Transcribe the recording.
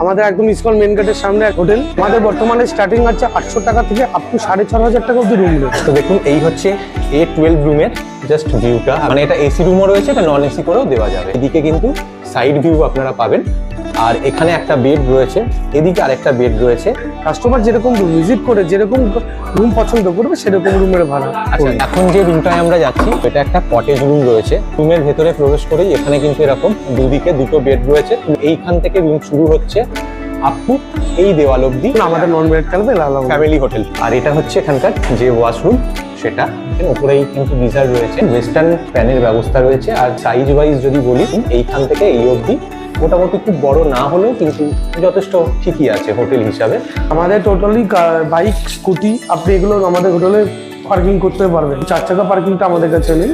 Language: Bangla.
আমাদের একদম ইসকন মেন গেটের সামনে এক হোটেল। আমাদের বর্তমানে স্টার্টিং আছে 800 টাকা থেকে আপ টু 6,500 টাকা অব্দি রুম রয়েছে। তো দেখুন এই হচ্ছে A12 রুমের জাস্ট ভিউটা, মানে এটা এসি রুমও রয়েছে, এটা নন এসি করেও দেওয়া যাবে। এদিকে কিন্তু সাইড ভিউ আপনারা পাবেন, আর এখানে একটা বেড রয়েছে, এদিকে আরেকটা বেড রয়েছে। কাস্টমার যেরকম ভিজিট করে যেরকম রুম পছন্দ করবে সেরকম রুমের ভাড়া। আচ্ছা, এখন যে রুমটায় আমরা যাচ্ছি এটা একটা কটেজ রুম রয়েছে। রুমের ভেতরে প্রবেশ করেই এখানে কিন্তু এরকম দুদিকে দুটো বেড রয়েছে। এইখান থেকে রুম শুরু হচ্ছে আপ টু এই দেওয়াল অব্দি আমাদের নন বেড থাকবে ফ্যামিলি হোটেল। আর এটা হচ্ছে এখানকার যে ওয়াশরুম, সেটা উপরেই কিন্তু গিজার রয়েছে, ওয়েস্টার্ন ফ্যানের ব্যবস্থা রয়েছে। আর সাইজ ওয়াইজ যদি বলি এইখান থেকে এই অবধি মোটামুটি খুব বড় না হলেও কিন্তু যথেষ্ট ঠিকই আছে হোটেল হিসাবে। আমাদের টোটালি বাইক স্কুটি আপনি এগুলো আমাদের হোটেলে পার্কিং করতে পারবেন। 4 চাকা পার্কিংটা আমাদের কাছে নেই।